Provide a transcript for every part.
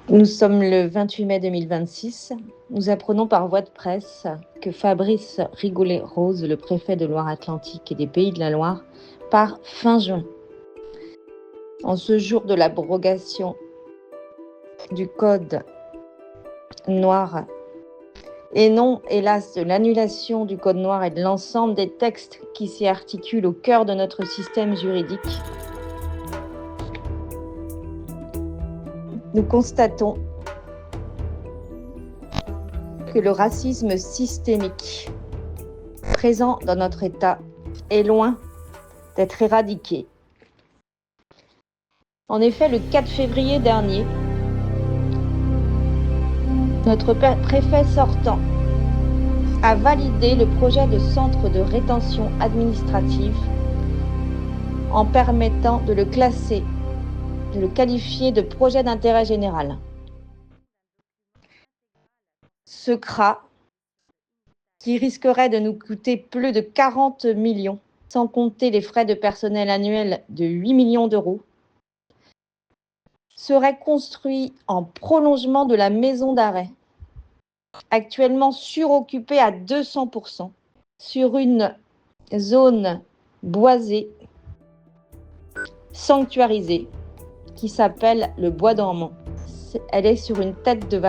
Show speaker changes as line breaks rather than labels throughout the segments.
Nous sommes le 28 mai 2026. Nous apprenons par voie de presse que Fabrice Rigolet-Rose, le préfet de Loire-Atlantique et des Pays de la Loire, part fin juin. En ce jour de l'abrogation du code noir, et non, hélas, de l'annulation du code noir et de l'ensemble des textes qui s'y articulent au cœur de notre système juridique, nous constatons que le racisme systémique présent dans notre État est loin d'être éradiqué. En effet, le 4 février dernier, notre préfet sortant a validé le projet de centre de rétention administrative en permettant de le classer, de le qualifier de projet d'intérêt général. Ce CRA, qui risquerait de nous coûter plus de 40 millions, sans compter les frais de personnel annuels de 8 millions d'euros, serait construit en prolongement de la maison d'arrêt, actuellement suroccupée à 200%, sur une zone boisée, sanctuarisée, qui s'appelle le Bois dormant. Elle est sur une tête de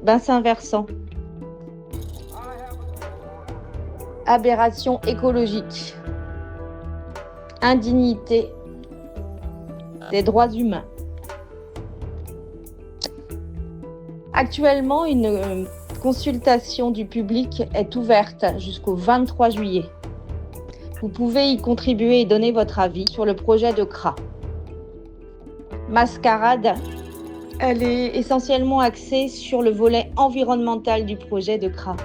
bassin versant. Aberration écologique, indignité des droits humains. Actuellement, une consultation du public est ouverte jusqu'au 23 juillet. Vous pouvez y contribuer et donner votre avis sur le projet de CRA. Mascarade, elle est essentiellement axée sur le volet environnemental du projet de CRA.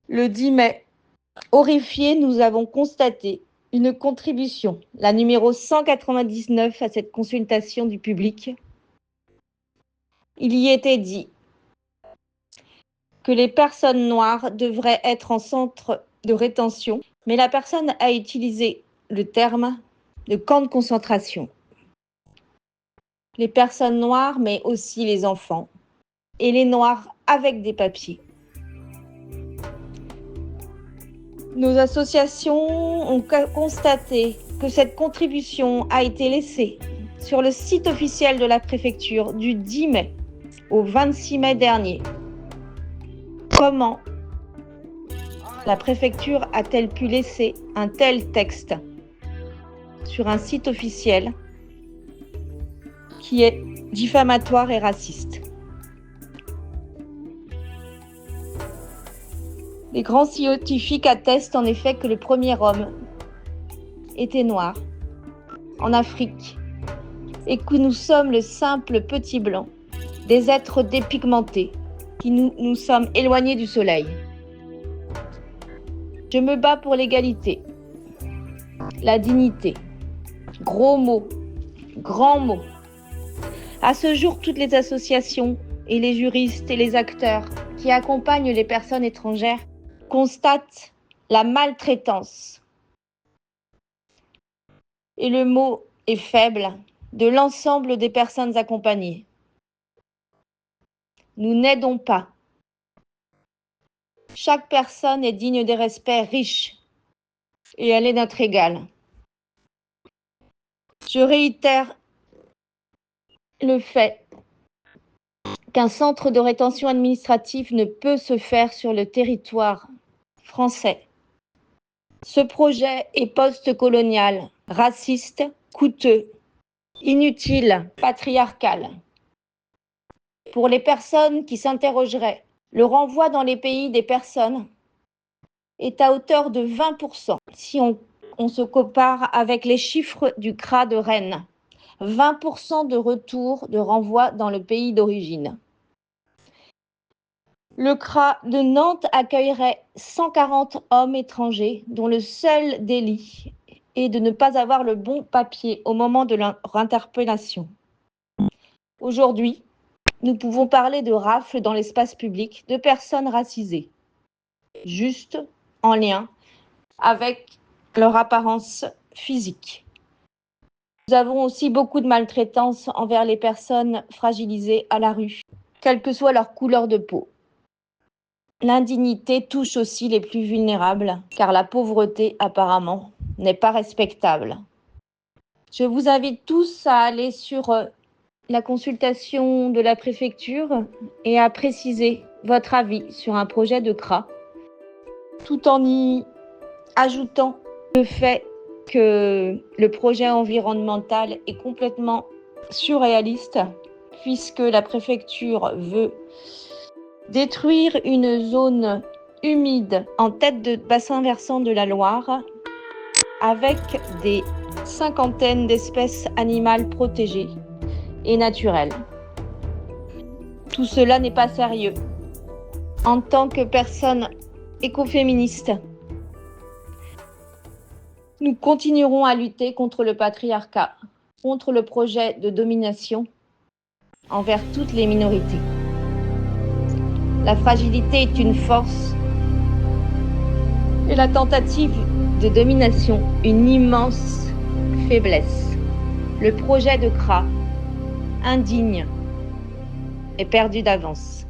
Le 10 mai, horrifiés, nous avons constaté une contribution, la numéro 199 à cette consultation du public. Il y était dit que les personnes noires devraient être en centre de rétention, mais la personne a utilisé le terme de camp de concentration. Les personnes noires, mais aussi les enfants, et les noirs avec des papiers. Nos associations ont constaté que cette contribution a été laissée sur le site officiel de la préfecture du 10 mai au 26 mai dernier. Comment la préfecture a-t-elle pu laisser un tel texte sur un site officiel qui est diffamatoire et raciste? Les grands scientifiques attestent en effet que le premier homme était noir en Afrique et que nous sommes le simple petit blanc, des êtres dépigmentés qui nous sommes éloignés du soleil. Je me bats pour l'égalité, la dignité. Gros mots, grands mots. À ce jour, toutes les associations et les juristes et les acteurs qui accompagnent les personnes étrangères constatent la maltraitance. Et le mot est faible de l'ensemble des personnes accompagnées. Nous n'aidons pas. Chaque personne est digne des respects riches et elle est notre égale. Je réitère le fait qu'un centre de rétention administrative ne peut se faire sur le territoire français. Ce projet est post-colonial, raciste, coûteux, inutile, patriarcal. Pour les personnes qui s'interrogeraient, le renvoi dans les pays des personnes est à hauteur de 20% si on se compare avec les chiffres du CRA de Rennes. 20% de retour de renvoi dans le pays d'origine. Le CRA de Nantes accueillerait 140 hommes étrangers dont le seul délit est de ne pas avoir le bon papier au moment de leur interpellation. Aujourd'hui, nous pouvons parler de rafles dans l'espace public de personnes racisées, juste en lien avec leur apparence physique. Nous avons aussi beaucoup de maltraitance envers les personnes fragilisées à la rue, quelle que soit leur couleur de peau. L'indignité touche aussi les plus vulnérables, car la pauvreté, apparemment, n'est pas respectable. Je vous invite tous à aller sur la consultation de la préfecture et à préciser votre avis sur un projet de CRA, tout en y ajoutant le fait que le projet environnemental est complètement surréaliste, puisque la préfecture veut détruire une zone humide en tête de bassin versant de la Loire avec des cinquantaines d'espèces animales protégées et naturelles. Tout cela n'est pas sérieux. En tant que personne écoféministe, nous continuerons à lutter contre le patriarcat, contre le projet de domination envers toutes les minorités. La fragilité est une force et la tentative de domination une immense faiblesse. Le projet de CRA, indigne, est perdu d'avance.